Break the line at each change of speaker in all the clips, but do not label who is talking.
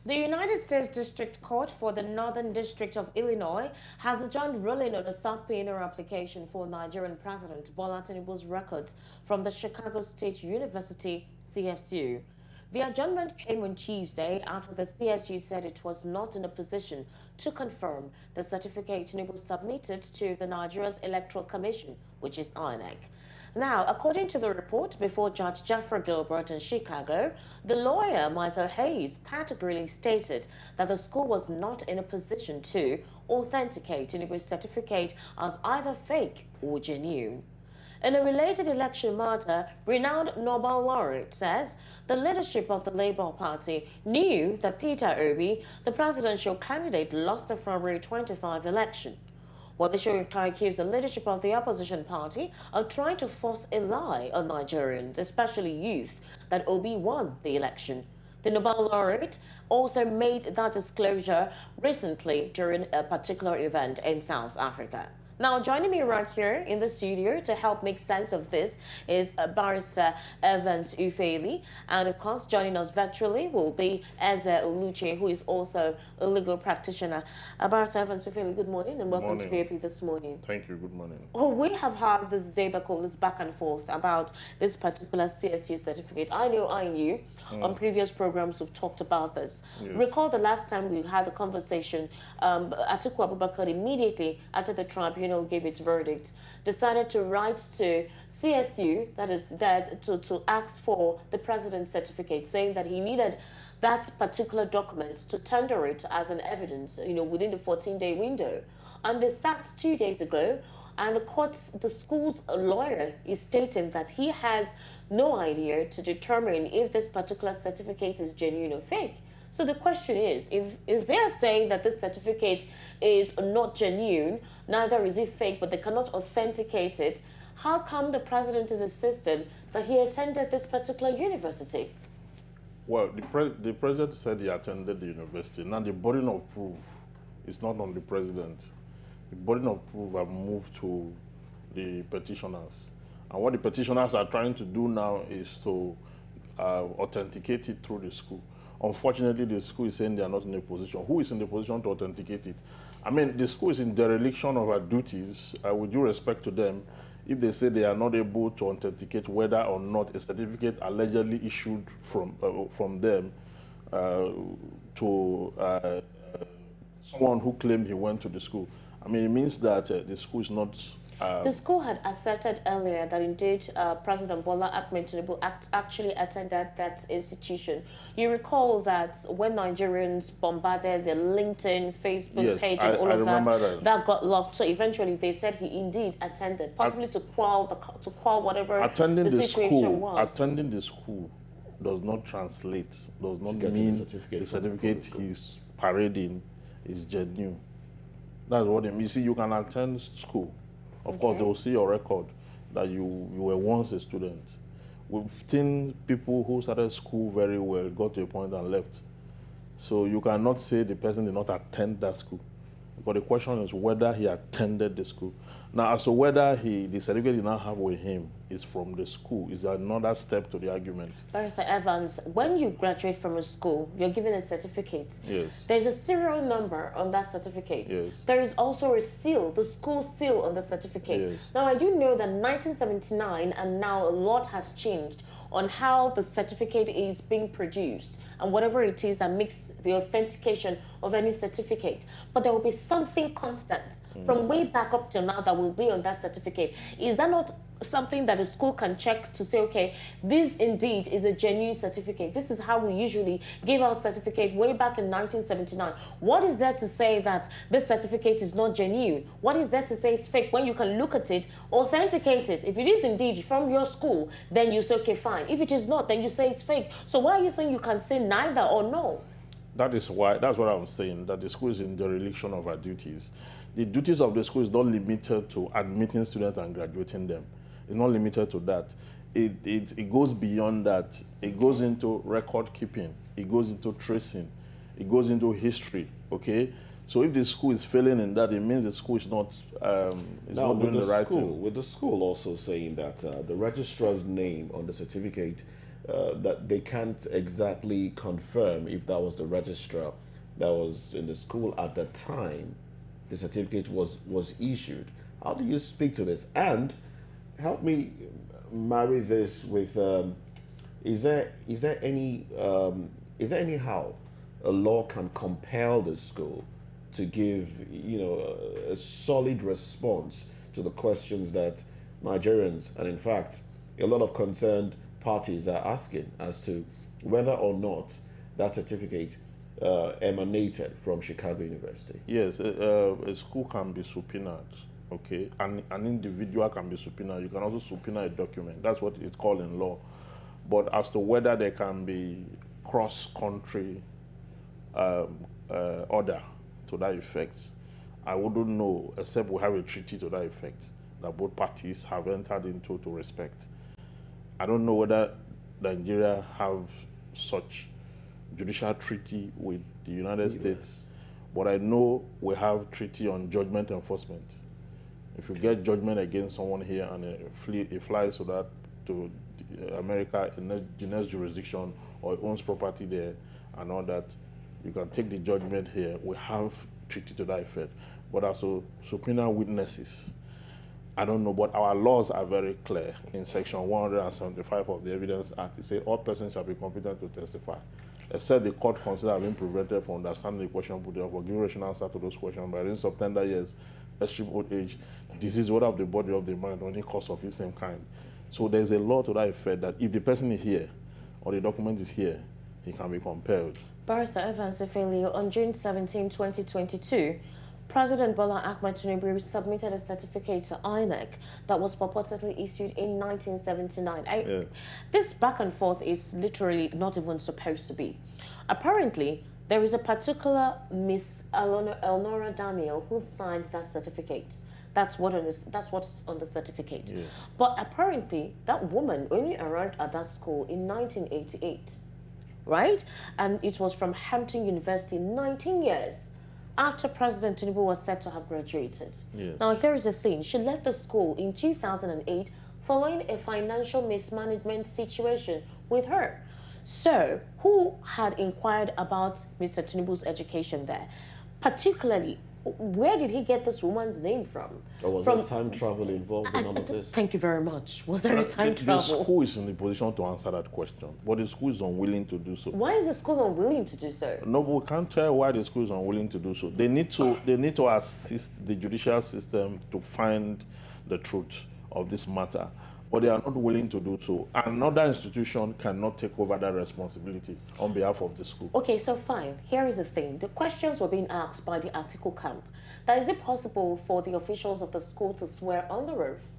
The United States District Court for the Northern District of Illinois has adjourned ruling on a subpoena application for Nigerian President Bola Tinubu's records from the Chicago State University, CSU. The adjournment came on Tuesday after the CSU said it was not in a position to confirm the certificate Tinubu submitted to the Nigeria's Electoral Commission, which is INEC. Now, according to the report before Judge Jeffrey Gilbert in Chicago, the lawyer Michael Hayes categorically stated that the school was not in a position to authenticate Tinubu's certificate as either fake or genuine. In a related election matter, renowned Nobel laureate says the leadership of the Labour Party knew that Peterobi, the presidential candidate, lost the February 25 election. Well, the Soyinka accused the leadership of the opposition party of trying to force a lie on Nigerians, especially youth, that Obi won the election. The Nobel laureate also made that disclosure recently during a particular event in South Africa. Now, joining me right here in the studio to help make sense of this is Barrister Evans Ufeli. And of course, joining us virtually will be Eze Oluche, who is also a legal practitioner. Barrister Evans Ufeli, good morning and welcome to VAP this morning.
Thank you, good morning.
Oh, we have had this debacle, this back and forth about this particular CSU certificate. I knew on previous programs we've talked about this.
Yes.
Recall the last time we had a conversation, Atiku Abubakar immediately after the tribunal gave its verdict, decided to write to CSU, that is that to ask for the president's certificate, saying that he needed that particular document to tender it as an evidence, within the 14-day window. And they sat 2 days ago, and the school's lawyer is stating that he has no idea to determine if this particular certificate is genuine or fake. So the question is, if they're saying that this certificate is not genuine, neither is it fake, but they cannot authenticate it, how come the president is insistent that he attended this particular university?
Well, the president said he attended the university. Now the burden of proof is not on the president. The burden of proof have moved to the petitioners. And what the petitioners are trying to do now is to authenticate it through the school. Unfortunately, the school is saying they are not in a position. Who is in the position to authenticate it? I mean, the school is in dereliction of her duties. With due respect to them, if they say they are not able to authenticate whether or not a certificate allegedly issued from them to someone who claimed he went to the school, I mean, it means that the school is not...
the school had asserted earlier that indeed President Bola Ahmed Tinubu actually attended that institution. You recall that when Nigerians bombarded the LinkedIn, Facebook page and all of that got locked. So eventually they said he indeed attended, possibly to quell whatever the situation was.
Attending the school does not translate, does not mean the certificate he's parading is genuine. That's what it means. You see, you can attend school. Of course, they will see your record that you were once a student. We've seen people who started school very well, got to a point and left. So you cannot say the person did not attend that school. But the question is whether he attended the school. Now, as to whether the certificate he now have with him is from the school is another step to the argument.
Barrister Evans, when you graduate from a school, you're given a certificate.
Yes.
There's a serial number on that certificate.
Yes.
There is also a seal, the school seal on the certificate.
Yes.
Now, I do know that 1979 and now a lot has changed on how the certificate is being produced and whatever it is that makes the authentication of any certificate. But there will be something constant from way back up till now that will be on that certificate. Is that not something that a school can check to say, okay, this indeed is a genuine certificate? This is how we usually give out certificate way back in 1979. What is there to say that this certificate is not genuine? What is there to say it's fake when you can look at it, authenticate it? If it is indeed from your school, then you say, okay, fine. If it is not, then you say it's fake. So why are you saying you can say neither or no?
That's what I'm saying, that the school is in dereliction of her duties. The duties of the school is not limited to admitting students and graduating them. It's not limited to that. It goes beyond that. It goes into record keeping. It goes into tracing. It goes into history, okay? So if the school is failing in that, it means the school is not, not doing the right thing.
With the school also saying that the registrar's name on the certificate that they can't exactly confirm if that was the registrar that was in the school at the time the certificate was issued. How do you speak to this? And help me marry this with is there anyhow a law can compel the school to give a solid response to the questions that Nigerians and in fact a lot of concerned parties are asking as to whether or not that certificate emanated from Chicago University?
Yes, a school can be subpoenaed, okay? An individual can be subpoenaed. You can also subpoena a document. That's what it's called in law. But as to whether there can be cross-country order to that effect, I wouldn't know, except we have a treaty to that effect that both parties have entered into to respect. I don't know whether Nigeria have such judicial treaty with the United States, but I know we have treaty on judgment enforcement. If you get judgment against someone here and it flies to America in the next jurisdiction or owns property there and all that, you can take the judgment here. We have treaty to that effect. But as to subpoena witnesses, I don't know, but our laws are very clear. In section 175 of the Evidence Act, it says all persons shall be competent to testify, except the court consider having prevented from understanding the question put there, for giving rational answer to those questions by reason of tender years, extreme old age, disease, whether of the body or the mind, or any cause of the same kind. So there's a law to that effect that if the person is here or the document is here, he can be compelled.
Barrister Evans Efele, on June 17, 2022, President Bola Ahmed Tinubu submitted a certificate to INEC that was purportedly issued in 1979. This back and forth is literally not even supposed to be. Apparently, there is a particular Miss Elnora Daniel who signed that certificate. That's what's on the certificate. Yeah. But apparently, that woman only arrived at that school in 1988, right? And it was from Hampton University 19 years after President Tinubu was said to have graduated. Yes. Now, here is the thing. She left the school in 2008 following a financial mismanagement situation with her. So, who had inquired about Mr. Tinubu's education there? Particularly, where did he get this woman's name from?
Or was there time travel involved in all of this?
Thank you very much. Was there a time travel?
The school is in the position to answer that question, but the school is unwilling to do so.
Why is the school unwilling to do so?
No, we can't tell why the school is unwilling to do so. They need to assist the judicial system to find the truth of this matter, but they are not willing to do so. Another institution cannot take over that responsibility on behalf of the school.
Okay, so fine. Here is the thing. The questions were being asked by the Atiku camp. That is it possible for the officials of the school to swear under oath?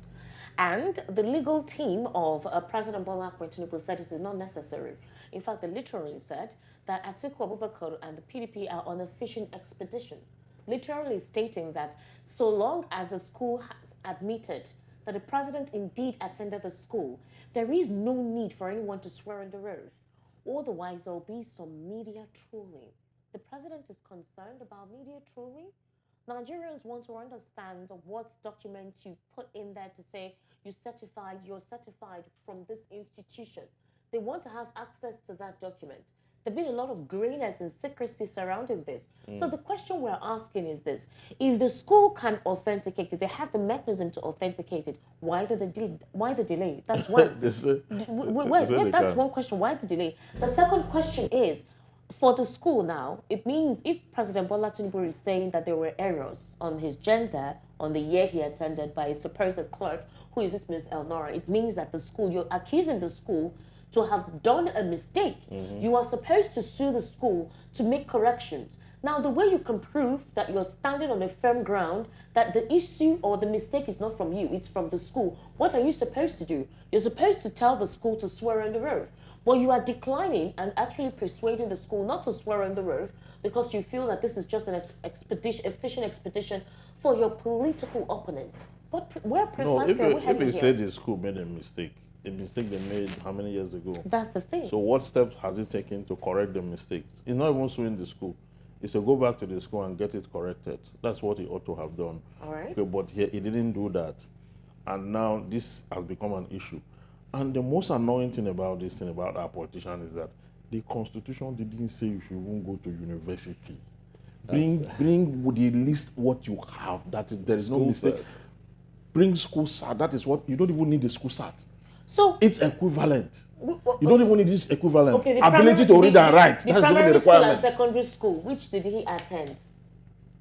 And the legal team of President Bola Ahmed Tinubu said this is not necessary. In fact, they literally said that Atiku Abubakar and the PDP are on a fishing expedition, literally stating that so long as the school has admitted that the president indeed attended the school, there is no need for anyone to swear under oath. Otherwise, there will be some media trolling. The president is concerned about media trolling. Nigerians want to understand what documents you put in there to say you're certified from this institution. They want to have access to that document. There's been a lot of grayness and secrecy surrounding this. So the question we're asking is this. If the school can authenticate it, they have the mechanism to authenticate it, why the delay? That's one. That's one question. Why the delay? The second question is, for the school now, it means if President Bola Tinubu is saying that there were errors on his gender, on the year he attended by a supposed clerk, who is this Ms. Elnora, it means that the school, you're accusing the school to have done a mistake. You are supposed to sue the school to make corrections. Now, the way you can prove that you're standing on a firm ground, that the issue or the mistake is not from you, it's from the school, what are you supposed to do? You're supposed to tell the school to swear under oath. Well, you are declining and actually persuading the school not to swear under oath because you feel that this is just an fishing expedition for your political opponent. Where precisely are we heading
here? If he said the school made a mistake they made how many years ago?
That's the thing.
So what steps has it taken to correct the mistakes? He's not even suing the school. It's to go back to the school and get it corrected. That's what he ought to have done.
All right.
Okay, but he didn't do that. And now this has become an issue. And the most annoying thing about this thing about our politician is that the constitution didn't say you should even go to university. Bring with the list what you have. That is, there is no mistake.
Cert.
Bring school cert. That is what you don't even need the school cert.
So
It's equivalent. You don't even need this equivalent.
okay, the
Ability to read and write.
The
That's even the
primary school and
requirement.
secondary school, which did he attend?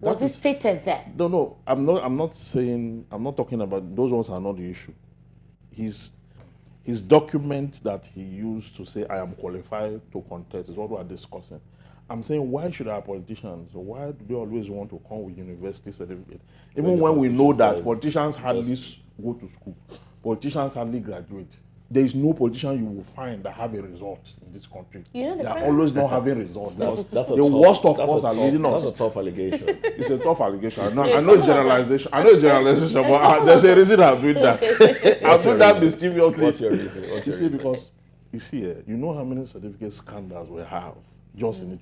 Was
That
it
is-
stated there?
No. I'm not saying. I'm not talking about those ones. Are not the issue. His document that he used to say I am qualified to contest is what we are discussing. I'm saying, why should our politicians, or why do they always want to come with university certificate? Even when we know that politicians hardly go to school, politicians hardly graduate. There is no politician you will find that have a result in this country.
You know,
they are always not having results.
That's a
The
tough-
worst of
that's a
us are
tough-
leading us.
That's a tough allegation.
It's a tough allegation. I know it's generalization. I know it's generalization, but there's a reason I'm doing that. I'm doing that mischievously.
What's your reason? What's
You
your
see,
reason?
because you see, you know how many certificate scandals we have just in the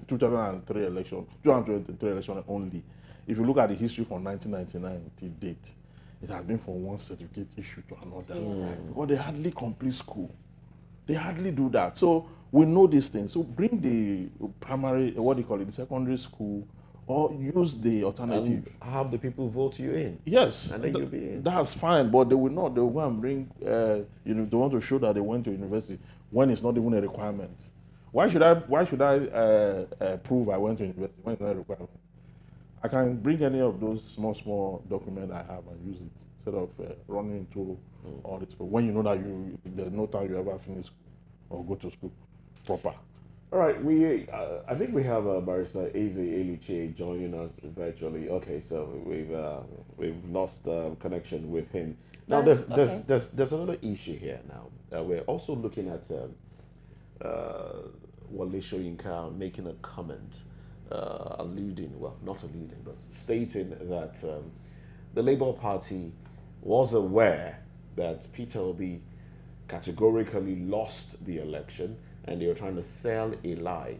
2003 election, 2023 election only. If you look at the history from 1999 till date, it has been from one certificate issue to another. But they hardly complete school. They hardly do that. So we know these things. So bring the primary, what do you call it, the secondary school, or use the alternative.
And have the people vote you in.
Yes,
And then you'll be in.
that's fine, but they will not. They will go and bring, they want to show that they went to university when it's not even a requirement. Why should I prove I went to university when it's not a requirement? I can bring any of those small documents I have and use it instead of running into all this. But when you know that there's no time you ever finish or go to school proper.
All right, I think we have Barrister Eze Eluche joining us virtually. Okay, so we've lost connection with him. Now there's another issue here now. We're also looking at Wole Soyinka making a comment, but stating that the Labour Party was aware that peterobi categorically lost the election, and they were trying to sell a lie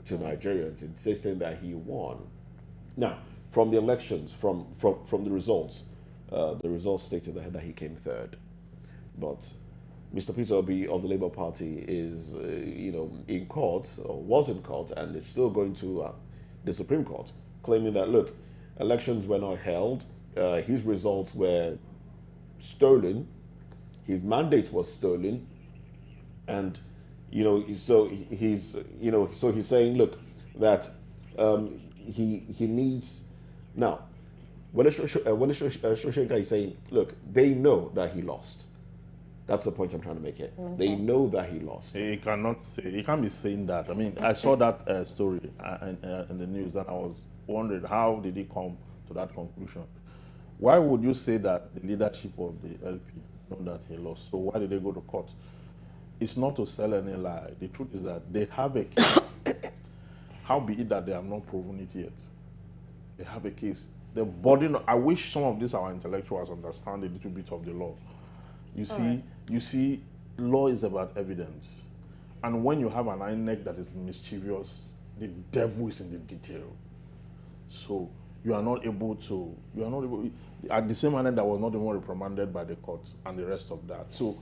to Nigerians, insisting that he won. Now, from the elections, from the results stated that he came third. But Mr. peterobi of the Labour Party is, in court, or was in court, and is still going to the Supreme Court, claiming that, look, elections were not held, his results were stolen, his mandate was stolen, and so he's saying, look, that he needs now. When Soyinka is saying, look, they know that he lost. That's the point I'm trying to make here. Okay. They know that he lost.
He can't be saying that. I mean, I saw that story in the news, and I was wondering, how did he come to that conclusion? Why would you say that the leadership of the LP know that he lost? So why did they go to court? It's not to sell any lie. The truth is that they have a case. How be it that they have not proven it yet? They have a case. The burden. I wish some of these our intellectuals understand a little bit of the law. You see, law is about evidence, and when you have an INEC that is mischievous, the devil is in the detail. So you are not able. At the same manner that was not even reprimanded by the court and the rest of that. So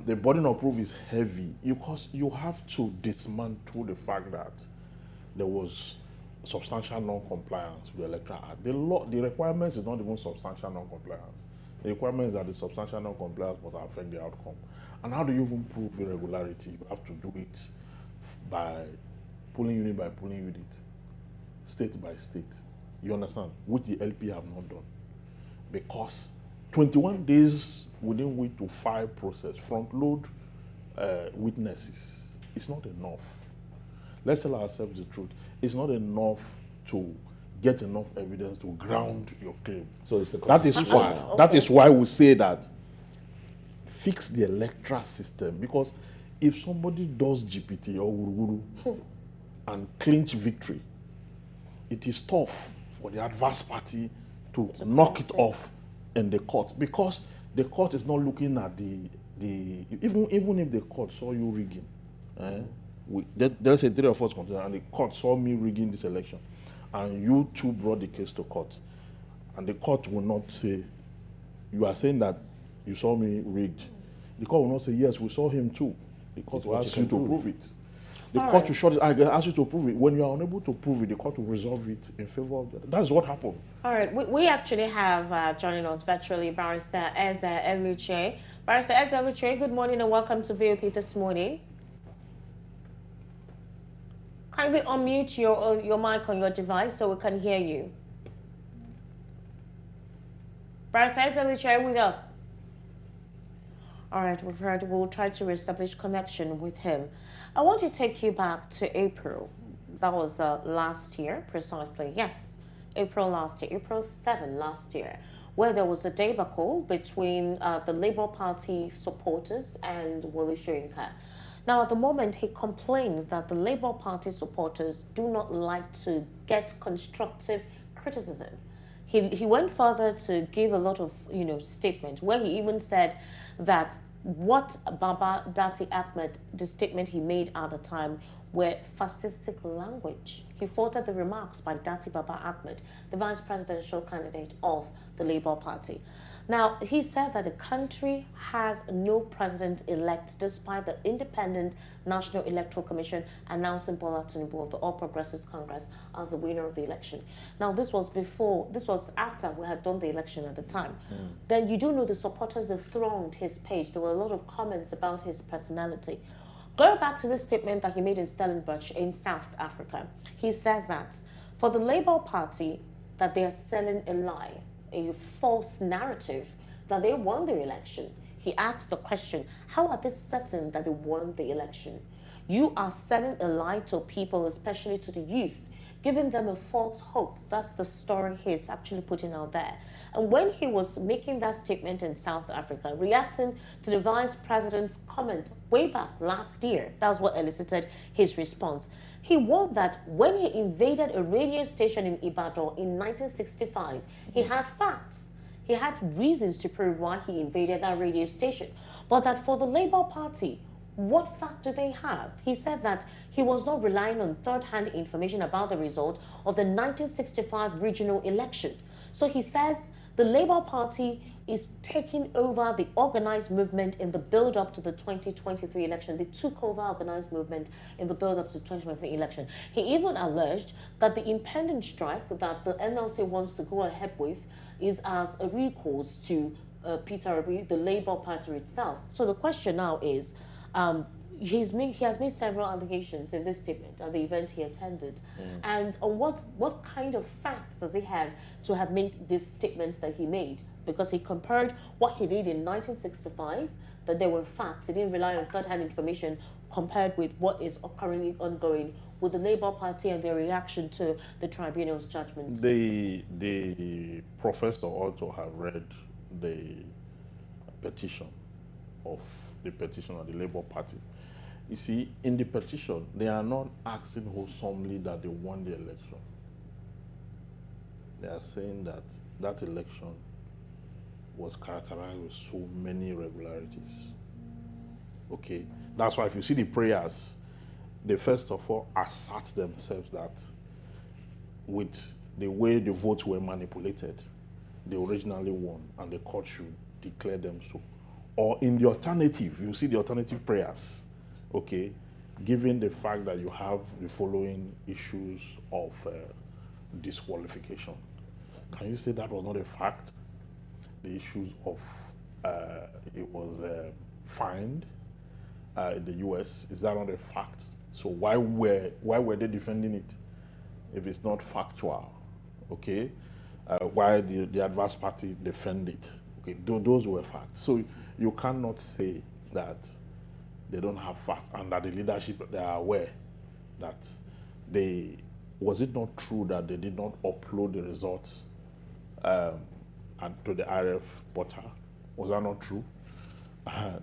the burden of proof is heavy because you have to dismantle the fact that there was substantial non-compliance with the Electoral Act. The requirements is not even substantial non-compliance. The requirement is that the substantial non-compliance must affect the outcome. And how do you even prove irregularity? You have to do it by polling unit by polling unit, state by state. You understand? Which the LP have not done. Because 21 days within which to file process, front load witnesses, it's not enough. Let's tell ourselves the truth. It's not enough to get enough evidence to ground your claim.
So it's the
that is why.
now.
That is why we say that fix the electoral system, because if somebody does GPT or Wuru and clinch victory, it is tough for the adverse party to knock it off in the court, because the court is not looking at even if the court saw you rigging, there's a 3 or 4 contender, and the court saw me rigging this election, and you two brought the case to court, and the court will not say, you are saying that you saw me rigged. The court will not say, yes, we saw him too. The court will ask you to prove it. The
All
court
right.
will shut it, I ask you to prove it. When you are unable to prove it, the court will resolve it in favor of the other. That's what happened.
All right, we actually have joining us virtually Barrister Eze Eluche. Barrister Eze Eluche, good morning and welcome to VOP this morning. Kindly unmute your mic on your device so we can hear you. Barrister Eze Eluche with us. All right, we'll try to reestablish connection with him. I want to take you back to April. That was last year, precisely. Yes, April last year, April 7 last year, where there was a debacle between the Labour Party supporters and Wole Soyinka. Now, at the moment, he complained that the Labour Party supporters do not like to get constructive criticism. He went further to give a lot of statements where he even said that what Baba Dati Ahmed, the statement he made at the time, were fascistic language. He faulted the remarks by Dati Baba Ahmed, the vice presidential candidate of the Labour Party. Now, he said that the country has no president-elect despite the Independent National Electoral Commission announcing Bola Tinubu of the All Progressives Congress as the winner of the election. Now, this was after we had done the election at the time. Then you do know the supporters that thronged his page. There were a lot of comments about his personality. Go back to the statement that he made in Stellenbosch in South Africa. He said that for the Labour Party, that they are selling a lie, a false narrative that they won the election. He asked the question, how are they certain that they won the election? You are selling a lie to people, especially to the youth, giving them a false hope. That's the story he's actually putting out there. And when he was making that statement in South Africa, reacting to the vice president's comment way back last year, that's what elicited his response. He warned that when he invaded a radio station in Ibadan in 1965, he had facts. He had reasons to prove why he invaded that radio station. But that for the Labour Party, what fact do they have? He said that he was not relying on third-hand information about the result of the 1965 regional election. So he says the Labour Party is taking over the organized movement in the build-up to the 2023 election. They took over organized movement in the build-up to the 2023 election. He even alleged that the impending strike that the NLC wants to go ahead with is as a recourse to peterobi, the Labour Party itself. So the question now is, he has made several allegations in this statement at the event he attended. And what kind of facts does he have to have made these statements that he made? Because he compared what he did in 1965, that there were facts. He didn't rely on third-hand information, compared with what is currently ongoing with the Labour Party and their reaction to the tribunal's judgment.
The professor also have read the petition of the Labour Party. You see, in the petition, they are not asking wholesomely that they won the election. They are saying that that election was characterized with so many irregularities. Okay, that's why if you see the prayers, they first of all assert themselves that with the way the votes were manipulated, they originally won and the court should declare them so. Or in the alternative, you see the alternative prayers, okay, given the fact that you have the following issues of disqualification. Can you say that was not a fact? The issues of it was fined in the US, is that not a fact? So why were they defending it if it's not factual? Okay, why the adverse party defend it? Okay, those were facts. So you cannot say that they don't have facts and that the leadership, they are aware that was it not true that they did not upload the results and to the RF portal? Was that not true?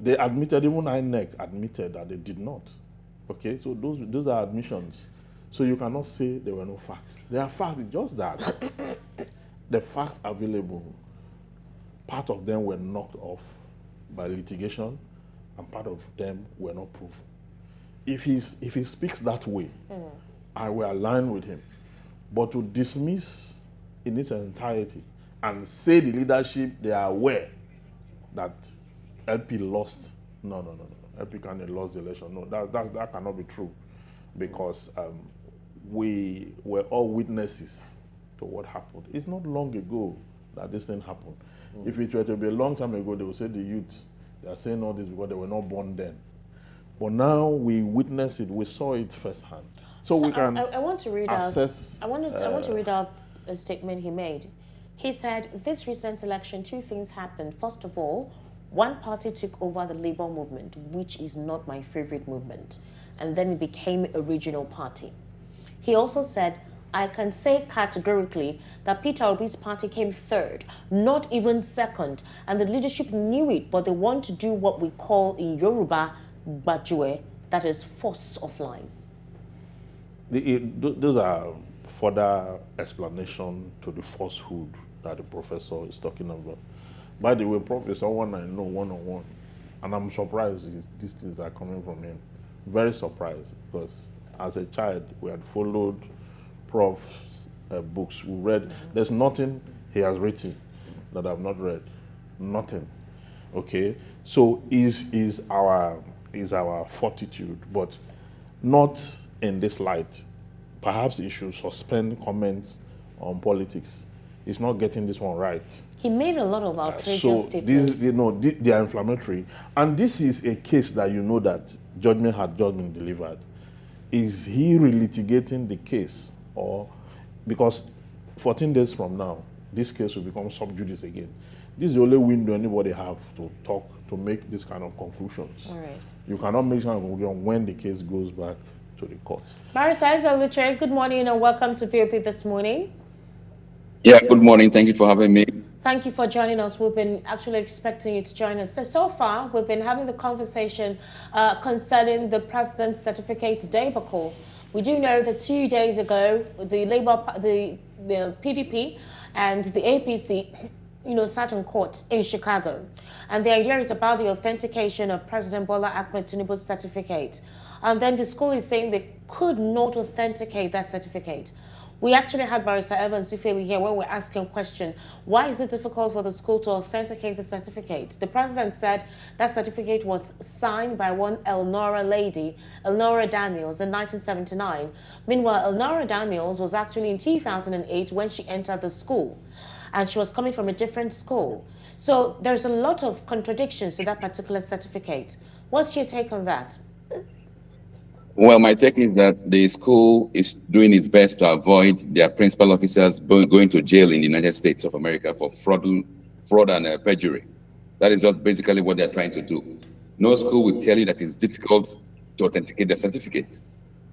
They admitted, even INEC admitted that they did not. Okay, so those are admissions. So you cannot say there were no facts. There are facts, it's just that the facts available, part of them were knocked off by litigation and part of them were not proven. If he speaks that way, I will align with him. But to dismiss in its entirety and say the leadership, they are aware that LP lost No. Epicani lost the election. No, that cannot be true, because we were all witnesses to what happened. It's not long ago that this thing happened. If it were to be a long time ago, they would say the youth, they are saying all this because they were not born then. But now we witness it, we saw it firsthand. So we can
I want to read
assess.
out. I want to read out a statement he made. He said, "This recent election, two things happened. First of all, one party took over the Labour movement, which is not my favorite movement, and then it became a regional party." He also said, "I can say categorically that Peter Obi's party came third, not even second, and the leadership knew it, but they want to do what we call in Yoruba, Bajue, that is force of lies."
Those are further explanation to the falsehood that the professor is talking about. By the way, Prof is someone I know one-on-one, and I'm surprised these things are coming from him. Very surprised, because as a child, we had followed Prof's books. We read, there's nothing he has written that I've not read. Nothing. Okay? So is our fortitude, but not in this light. Perhaps he should suspend comments on politics. He's not getting this one right.
He made a lot of outrageous statements.
They are inflammatory. And this is a case that you know that judgment had just been delivered. Is he relitigating the case? Or because 14 days from now, this case will become sub judice again. This is the only window anybody have to talk, to make this kind of conclusions.
All right.
You cannot make some conclusion when the case goes back to the court.
Barrister Luche, good morning and welcome to VOP this morning.
Yeah, good morning. Thank you for having me.
Thank you for joining us. We've been actually expecting you to join us. So far, we've been having the conversation concerning the president's certificate debacle. We do know that 2 days ago, the PDP and the APC, sat in court in Chicago. And the idea is about the authentication of President Bola Ahmed Tinubu's certificate. And then the school is saying they could not authenticate that certificate. We actually had Barrister Evans Ufeli here when we're asking a question, why is it difficult for the school to authenticate the certificate? The president said that certificate was signed by one Elnora lady, Elnora Daniels, in 1979. Meanwhile, Elnora Daniels was actually in 2008 when she entered the school, and she was coming from a different school. So there's a lot of contradictions to that particular certificate. What's your take on that?
Well, my take is that the school is doing its best to avoid their principal officers going to jail in the United States of America for fraud and perjury. That is just basically what they're trying to do. No school will tell you that it's difficult to authenticate their certificates,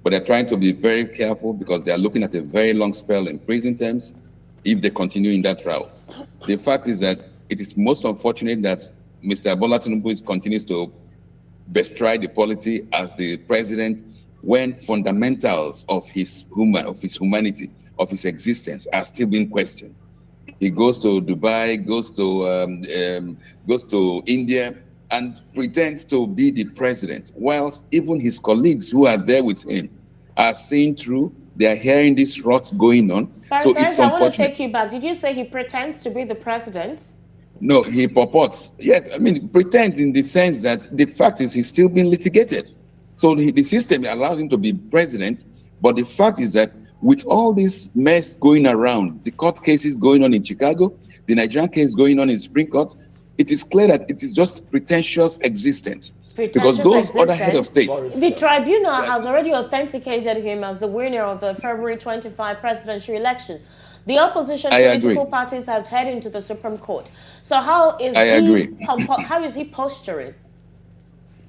but they're trying to be very careful because they're looking at a very long spell in prison terms if they continue in that route. The fact is that it is most unfortunate that Mr. Bola Tinubu continues to bestride the polity as the president when fundamentals of his humanity, of his existence are still being questioned. He goes to Dubai, goes to India, and pretends to be the president, whilst even his colleagues who are there with him are seeing through. They are hearing this rot going on.
So it's unfortunate. I want to take you back. Did you say he pretends to be the president?
No, he purports. Yes, I mean, pretends in the sense that the fact is he's still being litigated. So the system allows him to be president, but the fact is that with all this mess going around, the court cases going on in Chicago, the Nigerian case going on in Supreme Court, it is clear that it is just pretentious existence. Because those other head of states...
The tribunal has already authenticated him as the winner of the February 25 presidential election. The opposition political parties have headed into the Supreme Court. So how is he posturing?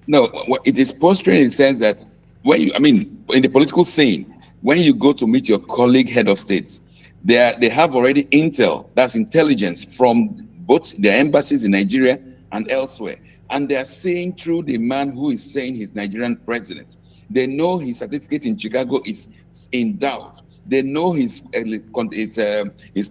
No, it is posturing in the sense that in the political scene, when you go to meet your colleague head of states, they have already intel, that's intelligence from both their embassies in Nigeria and elsewhere. And they are seeing through the man who is saying he's Nigerian president. They know his certificate in Chicago is in doubt. They know his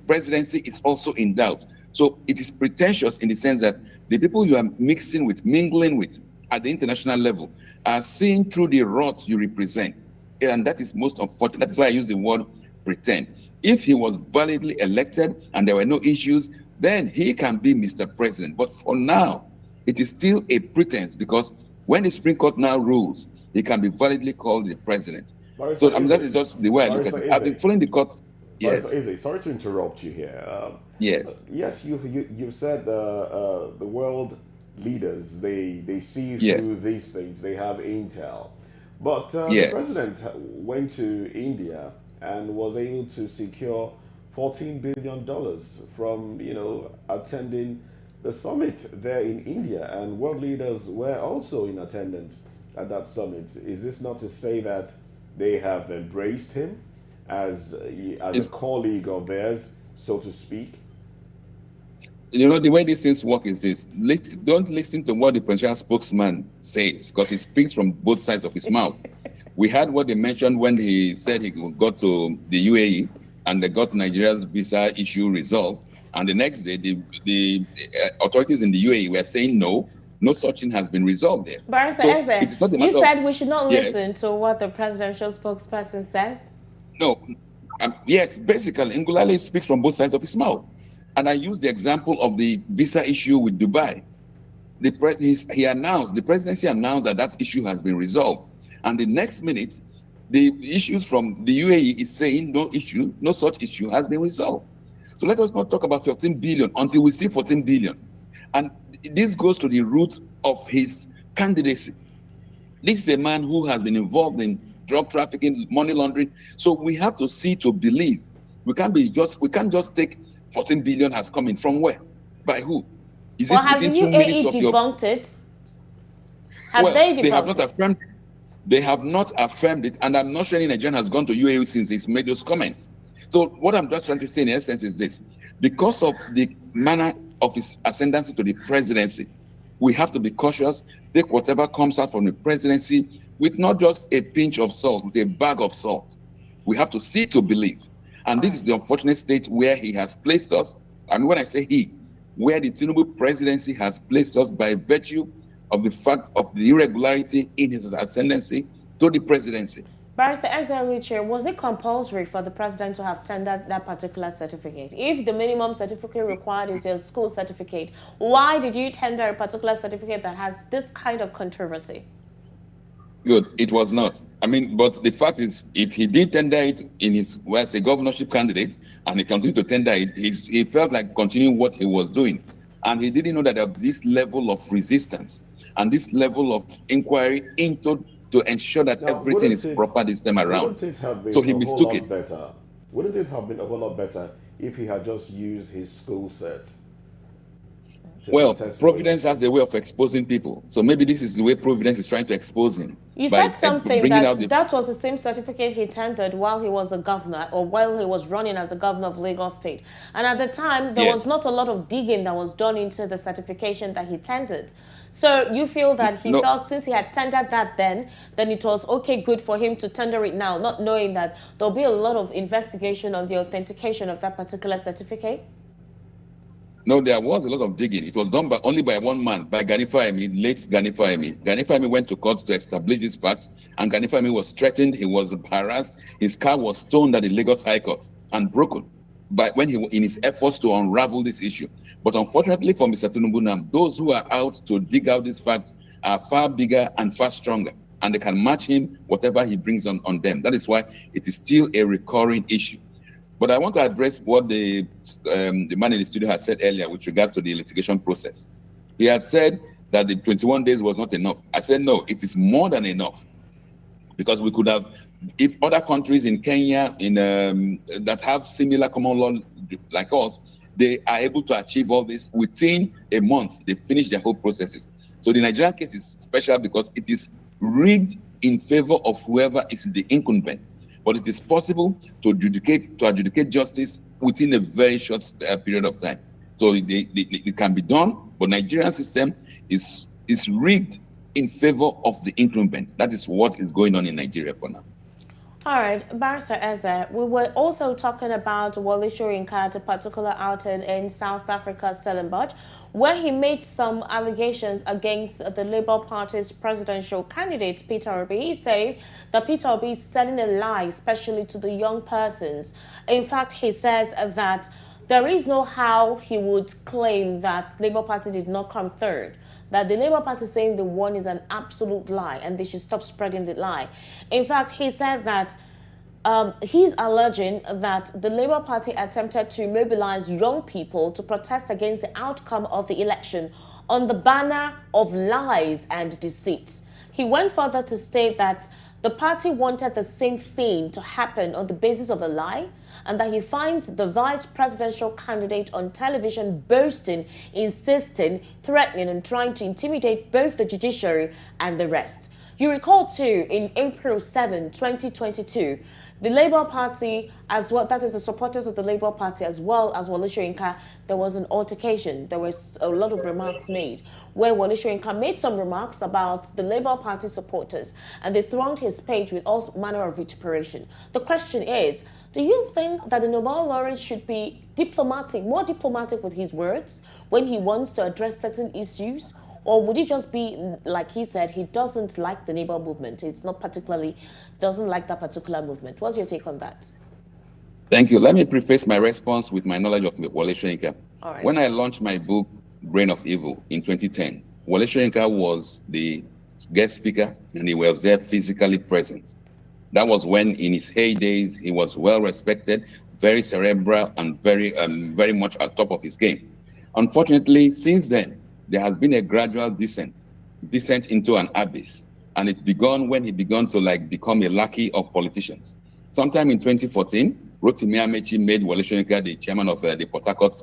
presidency is also in doubt. So it is pretentious in the sense that the people you are mingling with at the international level are seeing through the rot you represent. And that is most unfortunate. That's why I use the word pretend. If he was validly elected and there were no issues, then he can be Mr. President. But for now, it is still a pretense, because when the Supreme Court now rules, he can be validly called the president.
Barrister
So I mean, that is just the way I look at it. I've been following the court.
Barrister
Yes.
Eze, sorry to interrupt you here.
Yes.
Yes, you said the world leaders, they see
Yeah.
through these things. They have intel. But the
Yes.
president went to India and was able to secure $14 billion from, attending the summit there in India. And world leaders were also in attendance at that summit. Is this not to say that they have embraced him as a colleague of theirs, so to speak?
The way these things work is this. Don't listen to what the presidential spokesman says, because he speaks from both sides of his mouth. We heard what they mentioned when he said he got to the UAE and they got Nigeria's visa issue resolved. And the next day, the authorities in the UAE were saying no such thing has been resolved there.
Barrister Eze, you said we should not listen to what the presidential spokesperson says?
No. Yes, basically, Ngulale speaks from both sides of his mouth. And I use the example of the visa issue with Dubai. The presidency announced that issue has been resolved. And the next minute, the issues from the UAE is saying no such issue has been resolved. So let us not talk about 15 billion until we see 14 billion. And this goes to the root of his candidacy. This is a man who has been involved in drug trafficking, money laundering. So we have to see to believe. We can't just take 14 billion has come in from where? By who?
Is it has the UAE debunked it? Have they debunked
they have not affirmed it. They have not affirmed it, and I'm not sure any Nigerian has gone to UAE since he's made those comments. So what I'm just trying to say in essence is this: because of the manner of his ascendancy to the presidency, we have to be cautious, take whatever comes out from the presidency with not just a pinch of salt, with a bag of salt. We have to see to believe. And this is the unfortunate state where he has placed us. And when I say he, where the Tinubu presidency has placed us by virtue of the fact of the irregularity in his ascendancy to the presidency.
Barrister Eze, was it compulsory for the president to have tendered that particular certificate? If the minimum certificate required is your school certificate, why did you tender a particular certificate that has this kind of controversy?
Good, it was not. I mean, but the fact is, if he did tender it as a governorship candidate, and he continued to tender it, he felt like continuing what he was doing. And he didn't know that there was this level of resistance and this level of inquiry to ensure that everything is proper this time around. So he mistook it.
Wouldn't it have been a whole lot better if he had just used his school set?
Well, Providence has a way of exposing people. So maybe this is the way Providence is trying to expose him.
You said something that was the same certificate he tendered while he was a governor, or while he was running as a governor of Lagos State. And at the time, there was not a lot of digging that was done into the certification that he tendered. So you feel that he felt since he had tendered that then it was okay, good for him to tender it now, not knowing that there'll be a lot of investigation on the authentication of that particular certificate?
No, there was a lot of digging. It was done only by one man, by Gani Fahimi, late Gani Fahimi. Gani Fahimi went to court to establish this fact, and Gani Fahimi was threatened, he was harassed, his car was stoned at the Lagos High Court and broken in his efforts to unravel this issue. But unfortunately for Mr. Tinubu now, those who are out to dig out these facts are far bigger and far stronger, and they can match him whatever he brings on them. That is why it is still a recurring issue. But I want to address what the man in the studio had said earlier with regards to the litigation process. He had said that the 21 days was not enough. I said, no, it is more than enough. Because we could have, if other countries in Kenya that have similar common law like us, they are able to achieve all this within a month. They finish their whole processes. So the Nigerian case is special because it is rigged in favor of whoever is the incumbent. But it is possible to adjudicate justice within a very short period of time. So it can be done, but Nigerian system is rigged in favor of the incumbent. That is what is going on in Nigeria for now.
All right, Barrister Eze, we were also talking about Wole Soyinka at a particular outing in South Africa's Stellenbosch, where he made some allegations against the Labour Party's presidential candidate, Peterobi. He said that Peterobi is selling a lie, especially to the young persons. In fact, he says that there is no how he would claim that Labour Party did not come third. That the Labour Party saying they won is an absolute lie and they should stop spreading the lie. In fact, he said that he's alleging that the Labour Party attempted to mobilize young people to protest against the outcome of the election on the banner of lies and deceit. He went further to state that the party wanted the same thing to happen on the basis of a lie, and that he finds the vice presidential candidate on television boasting, insisting, threatening, and trying to intimidate both the judiciary and the rest. You recall too, in April 7, 2022, the Labour Party, as well, that is the supporters of the Labour Party, as well as Wole Soyinka, there was an altercation. There was a lot of remarks made where Wole Soyinka made some remarks about the Labour Party supporters, and they thronged his page with all manner of vituperation. The question is, do you think that the Nobel laureate should be diplomatic, more diplomatic with his words when he wants to address certain issues? Or would it just be, like he said, he doesn't like the Nobel movement? It's not particularly, doesn't like that particular movement. What's your take on that?
Thank you. Let me preface my response with my knowledge of Wole Soyinka.
All right.
When I launched my book, Brain of Evil, in 2010, Wole Soyinka was the guest speaker and he was there physically present. That was when, in his heydays, he was well respected, very cerebral, and very much at top of his game. Unfortunately, since then, there has been a gradual descent into an abyss. And it began when he began to become a lackey of politicians. Sometime in 2014, Rotimi Amechi made Wole Soyinka the chairman of the Port Harcourt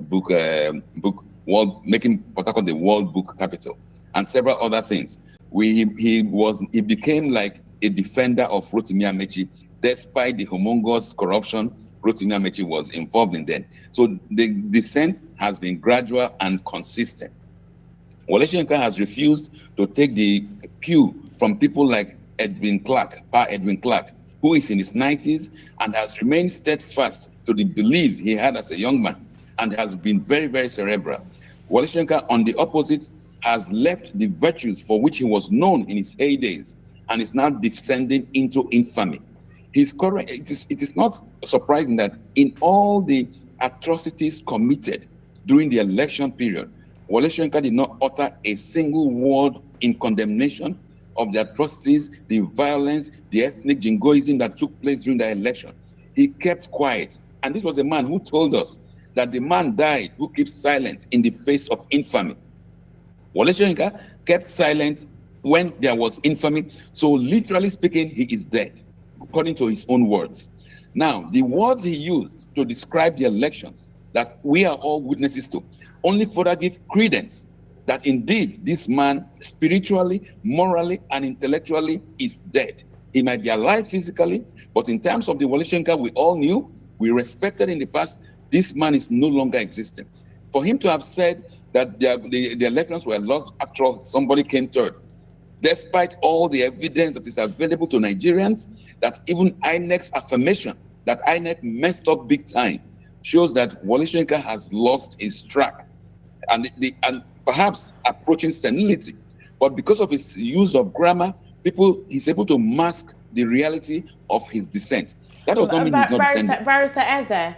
making Port Harcourt the world book capital, and several other things. He became like a defender of Rotimi Amechi, despite the humongous corruption Rotimi Amechi was involved in then. So the descent has been gradual and consistent. Wole Soyinka has refused to take the cue from people like Edwin Clark, who is in his 90s and has remained steadfast to the belief he had as a young man and has been very, very cerebral. Wole Soyinka, on the opposite, has left the virtues for which he was known in his heydays and is now descending into infamy. It is not surprising that in all the atrocities committed during the election period, Wole Soyinka did not utter a single word in condemnation of the atrocities, the violence, the ethnic jingoism that took place during the election. He kept quiet. And this was a man who told us that the man died who keeps silent in the face of infamy. Wole Soyinka kept silent when there was infamy. So literally speaking, he is dead, according to his own words. Now, the words he used to describe the elections that we are all witnesses to only further give credence that indeed this man spiritually, morally, and intellectually is dead. He might be alive physically, but in terms of the Wole Soyinka we all knew, we respected in the past, this man is no longer existing. For him to have said that the elections were lost after all somebody came third, despite all the evidence that is available to Nigerians, that even INEC's affirmation that INEC messed up big time shows that Wole Soyinka has lost his track and perhaps approaching senility. But because of his use of grammar, he's able to mask the reality of his dissent. That does not mean he's not descending.
Barrister Eze,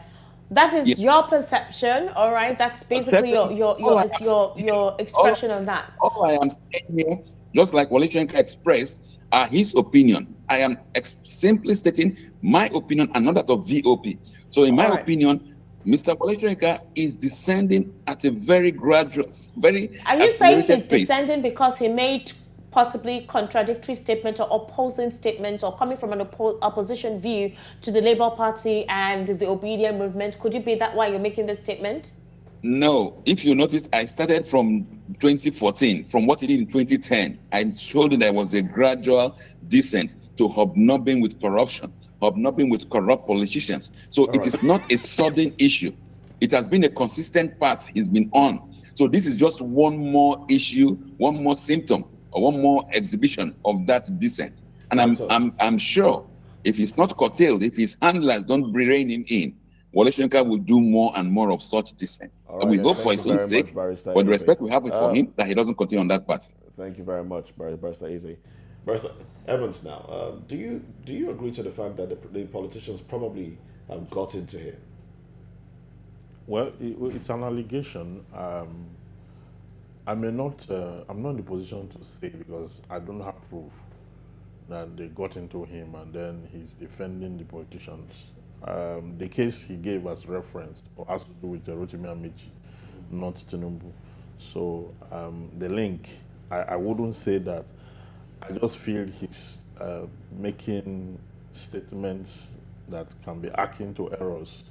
that is your perception, all right? That's basically your expression on that.
All I am saying here, just like Wole Soyinka expressed, are his opinion. I am simply stating my opinion and not that of VOP. So in my opinion, Mr. Wole Soyinka is descending at a very gradual, very
Are you saying he's
pace.
Descending because he made possibly contradictory statements or opposing statements or coming from an opposition view to the Labour Party and the obedient movement? Could it be that why you're making this statement?
No. If you notice, I started from 2014, from what he did in 2010. I showed you there was a gradual descent to hobnobbing with corruption, hobnobbing with corrupt politicians. So it is not a sudden issue. It has been a consistent path he's been on. So this is just one more issue, one more symptom, or one more exhibition of that descent. And I'm sure if he's not curtailed, if his handlers don't rein him in, Wole Soyinka will do more and more of such dissent. And we hope for his own sake, for the respect we have for him, that he doesn't continue on that path.
Thank you very much, Barrister Eze. Barrister Evans now, do you agree to the fact that the politicians probably have got into him?
Well, it's an allegation. I may not, I'm not in the position to say because I don't have proof that they got into him and then he's defending the politicians. The case he gave as reference has to do with Rotimi Amici, not Tinubu. So the link, I wouldn't say that. I just feel he's making statements that can be akin to errors,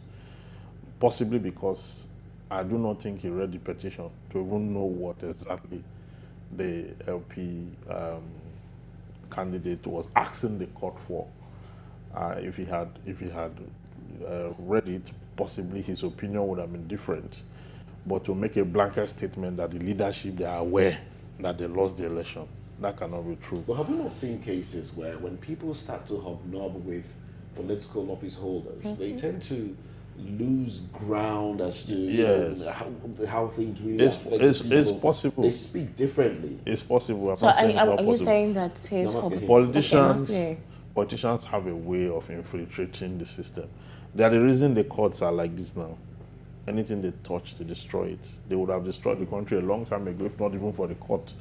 possibly because I do not think he read the petition to even know what exactly the LP candidate was asking the court for. If he had read it, possibly his opinion would have been different. But to make a blanket statement that the leadership, they are aware that they lost the election, that cannot be true.
But have you not seen cases where when people start to hobnob with political office holders, they tend to lose ground as to
Yes.
how things really affect
It's
people.
possible.
They speak differently.
It's possible. I'm
So
not saying it's not
are you
possible.
saying that his
No, I'm asking him.
Politicians,
Okay,
politicians have a way of infiltrating the system. They are the reason the courts are like this now. Anything they touch, they destroy it. They would have destroyed the country a long time ago, if not even for the court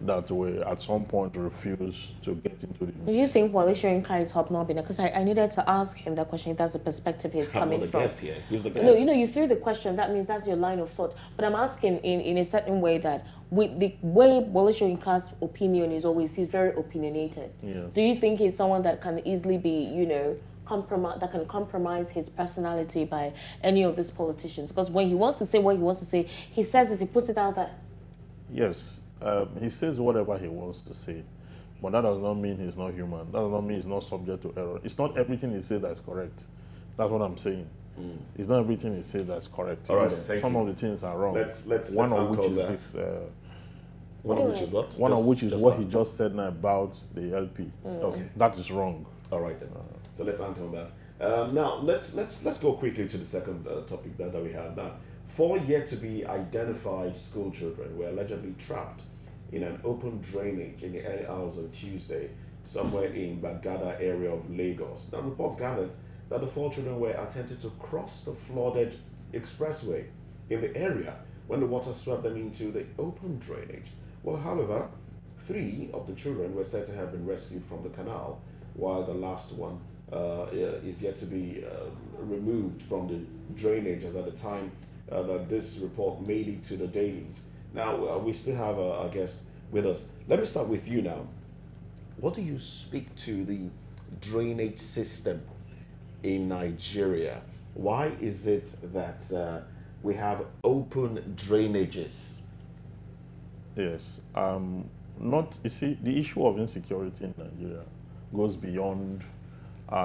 that were at some point refused to get into the.
do you think Wole Soyinka is hobnobbing? Because I needed to ask him that question. That's the perspective he's
I'm
coming
not the
from.
guest here. He's the guest.
No, you threw the question. That means that's your line of thought. But I'm asking in a certain way that with the way Wole Soyinka's opinion is always, he's very opinionated.
Yes.
Do you think he's someone that can easily be, that can compromise his personality by any of these politicians? Because when he wants to say what he wants to say, he says it, he puts it out there.
Yes, he says whatever he wants to say, but that does not mean he's not human. That does not mean he's not subject to error. It's not everything he says that's correct. That's what I'm saying. It's not everything he says that's correct.
All right,
It's-
thank
some
you.
of the things are wrong.
Let's
one of which
uncover
is
that.
this.
One of which is what?
One of
Just-
which is
just
what
that.
he just said now about the LP.
Okay.
That is wrong.
All right then. So let's uncover that. Now let's go quickly to the second topic that we had. Now, 4 yet to be identified school children were allegedly trapped in an open drainage in the early hours of Tuesday, somewhere in Bagada area of Lagos. Now, reports gathered that the 4 children were attempting to cross the flooded expressway in the area when the water swept them into the open drainage. Well, however, 3 of the children were said to have been rescued from the canal, while the last one is yet to be removed from the drainage as at the time that this report made it to the dailies. Now, we still have a guest with us. Let me start with you now. What do you speak to the drainage system in Nigeria? Why is it that we have open drainages?
Yes. You see, the issue of insecurity in Nigeria goes beyond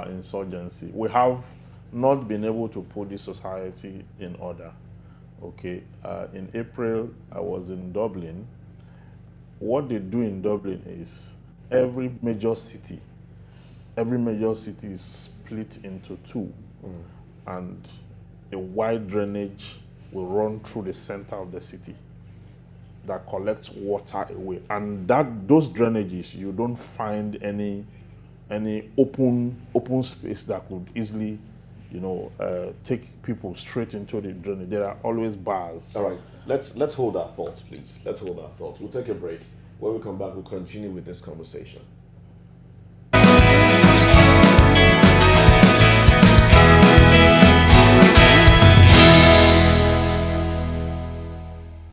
insurgency. We have not been able to put the society in order. Okay. In April, I was in Dublin. What they do in Dublin is every major city is split into 2, and a wide drainage will run through the center of the city that collects water away. And those drainages, you don't find any open space that could easily, take people straight into the drainage. There are always bars.
All right, let's hold our thoughts, please. Let's hold our thoughts. We'll take a break. When we come back, we'll continue with this conversation.